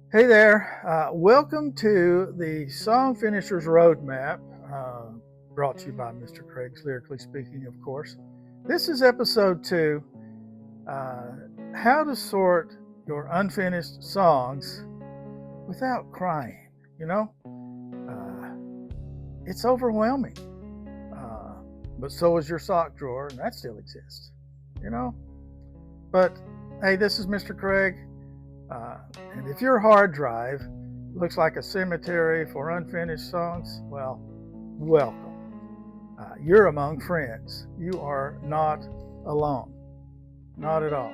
Hey there, welcome to the Song Finishers Roadmap, brought to you by Mr. Craig's Lyrically Speaking, of course. This is episode 2, uh, how to sort your unfinished songs without crying. You know, it's overwhelming, uh, but so is your sock drawer, and that still exists, you know. But hey, this is Mr. Craig. And if your hard drive looks like a cemetery for unfinished songs, well, welcome. You're among friends. You are not alone. Not at all.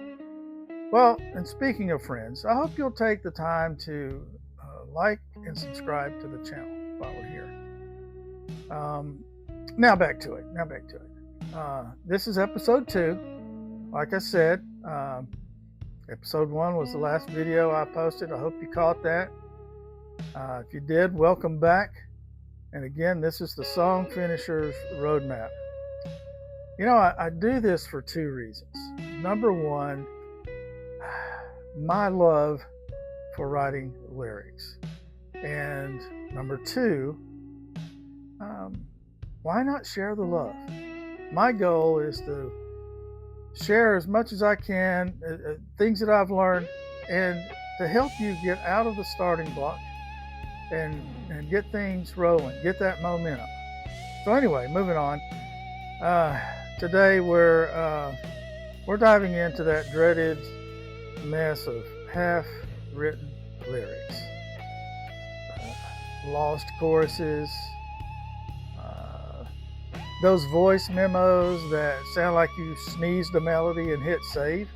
Well, and speaking of friends, I hope you'll take the time to like and subscribe to the channel while we're here. Now back to it. This is episode 2. Like I said, episode 1 was the last video I posted. I hope you caught that. If you did, welcome back. And again, this is the Song Finishers Roadmap. You know, I do this for 2 reasons. Number 1, my love for writing lyrics. And number 2, why not share the love? My goal is to share as much as I can, things that I've learned, and to help you get out of the starting block and get things rolling, get that momentum. So anyway, moving on. Today we're diving into that dreaded mess of half-written lyrics, lost choruses, those voice memos that sound like you sneezed a melody and hit save.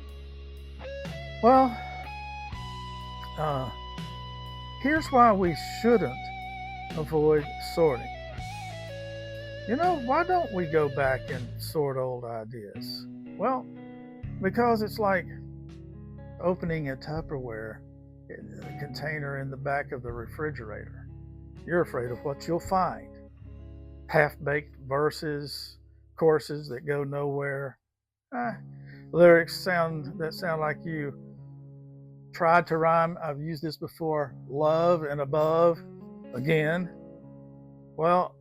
Well, here's why we shouldn't avoid sorting. You know, why don't we go back and sort old ideas? Well, because it's like opening a Tupperware container in the back of the refrigerator. You're afraid of what you'll find. Half-baked verses, choruses that go nowhere, lyrics that sound like you tried to rhyme. I've used this before, love and above again. Well,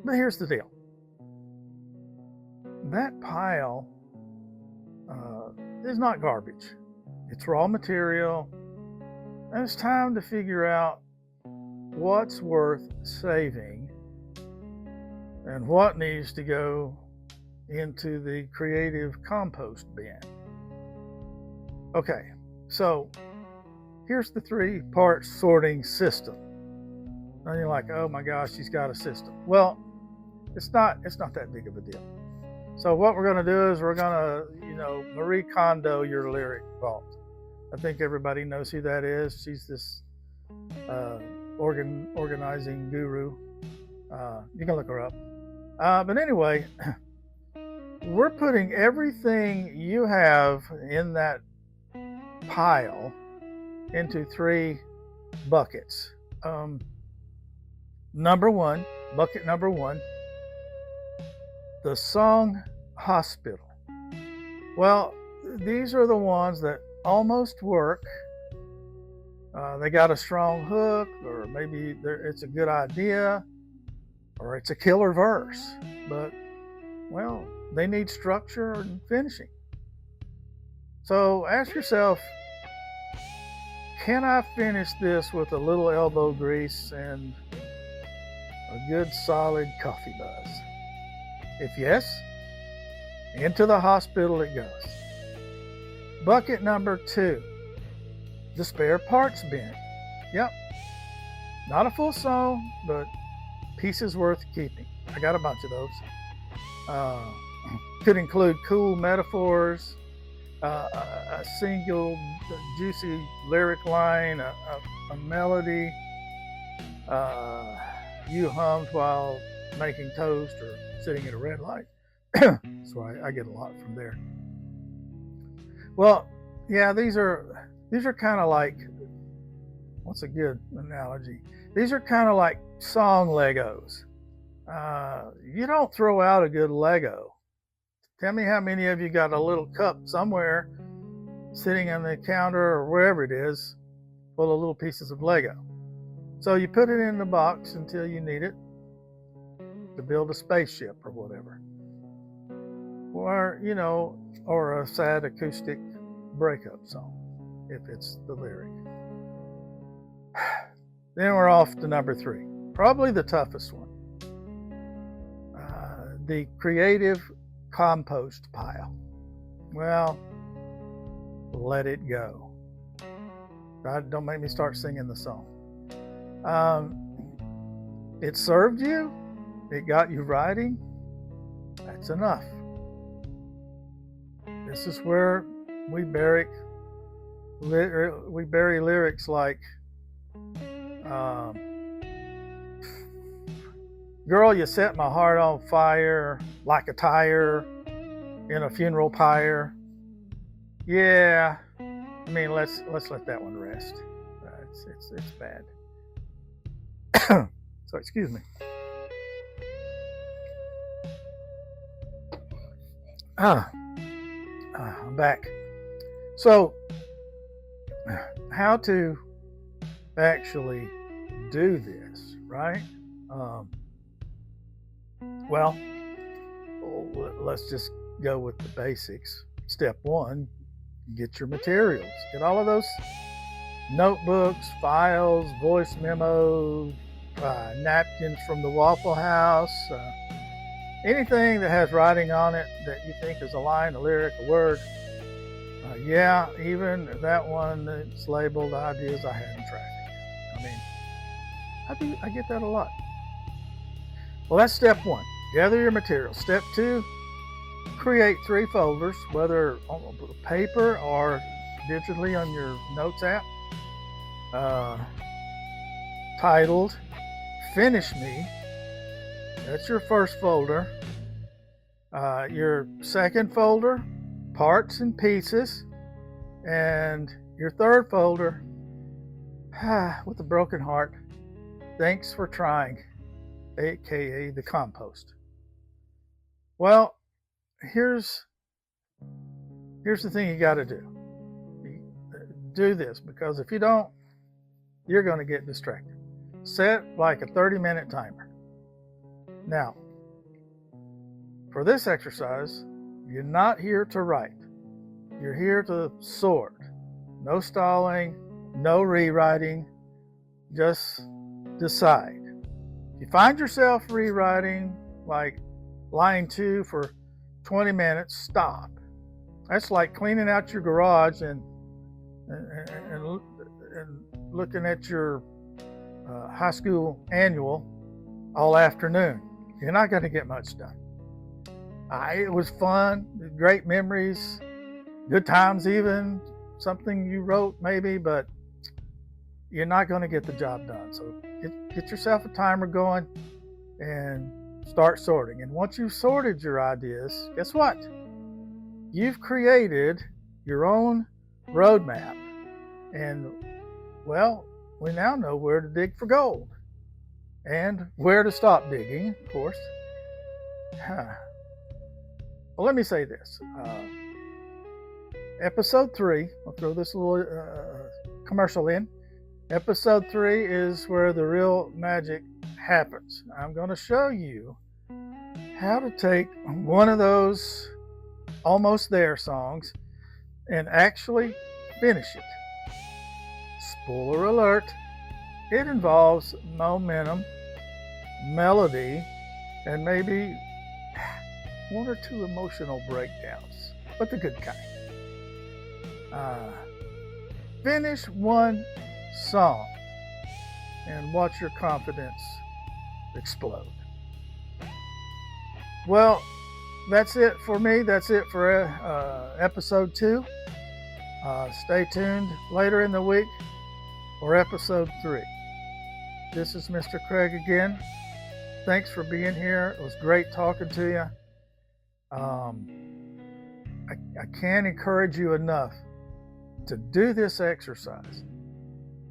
but here's the deal. That pile is not garbage. It's raw material, and it's time to figure out what's worth saving and what needs to go into the creative compost bin. Okay, so here's the 3-part sorting system. And you're like, oh my gosh, she's got a system. Well, it's not that big of a deal. So what we're going to do is we're going to, Marie Kondo your lyric vault. I think everybody knows who that is. She's this organizing guru. You can look her up. But anyway, we're putting everything you have in that pile into 3 buckets. Bucket number 1, the song hospital. Well, these are the ones that almost work. They got a strong hook, or maybe it's a good idea, or it's a killer verse, but, well, they need structure and finishing. So ask yourself, can I finish this with a little elbow grease and a good solid coffee buzz? If yes, into the hospital it goes. Bucket number 2, the spare parts bin. Yep, not a full song, but pieces worth keeping. I got a bunch of those. Could include cool metaphors, a single juicy lyric line, a melody you hummed while making toast or sitting at a red light. So I get a lot from there. Well, yeah, these are kind of like, what's a good analogy? These are kind of like song Legos. You don't throw out a good Lego. Tell me how many of you got a little cup somewhere sitting on the counter or wherever it is full of little pieces of Lego. So you put it in the box until you need it to build a spaceship or whatever. Or, or a sad acoustic breakup song, if it's the lyric. Then we're off to number 3, probably the toughest one. The creative compost pile. Well, let it go. Don't make me start singing the song. It served you. It got you writing. That's enough. This is where we bury lyrics like, girl, you set my heart on fire like a tire in a funeral pyre. Yeah, I mean, let's let that one rest. It's bad. So excuse me. I'm back. So, how to actually do this, right? Well, let's just go with the basics. Step 1, get your materials. Get all of those notebooks, files, voice memos, napkins from the Waffle House, anything that has writing on it that you think is a line, a lyric, a word. Yeah, even that one that's labeled ideas I had in traffic. I mean, I get that a lot. Well, that's step 1. Gather your materials. Step 2, create 3 folders, whether on paper or digitally on your notes app. Titled Finish Me. That's your first folder. Your second folder, Parts and Pieces. And your third folder, with a broken heart, Thanks for Trying, aka the compost. Well, here's the thing you got to do. Do this, because if you don't, you're going to get distracted. Set like a 30-minute timer. Now, for this exercise, you're not here to write. You're here to sort. No stalling, no rewriting. Just decide. If you find yourself rewriting like line 2 for 20 minutes, stop. That's like cleaning out your garage and looking at your high school annual all afternoon. You're not going to get much done. It was fun, great memories, good times even, something you wrote maybe, but you're not going to get the job done. So get yourself a timer going and start sorting. And once you've sorted your ideas, guess what? You've created your own roadmap. And, well, we now know where to dig for gold and where to stop digging, of course. Well, let me say this. Episode 3, I'll throw this little commercial in. Episode 3 is where the real magic happens. I'm going to show you how to take one of those almost there songs and actually finish it. Spoiler alert, it involves momentum, melody, and maybe 1 or 2 emotional breakdowns, but the good kind. Finish one song and watch your confidence explode. Well, that's it for me. That's it for episode 2. Stay tuned later in the week for episode 3. This is Mr. Craig again. Thanks for being here. It was great talking to you. I can't encourage you enough to do this exercise.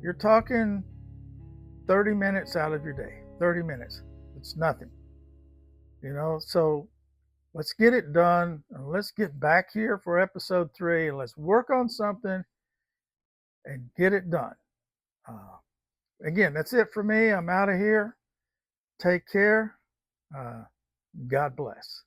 You're talking 30 minutes out of your day. 30 minutes. It's nothing. So let's get it done. And let's get back here for episode 3 and let's work on something and get it done. Again, that's it for me. I'm out of here. Take care. God bless.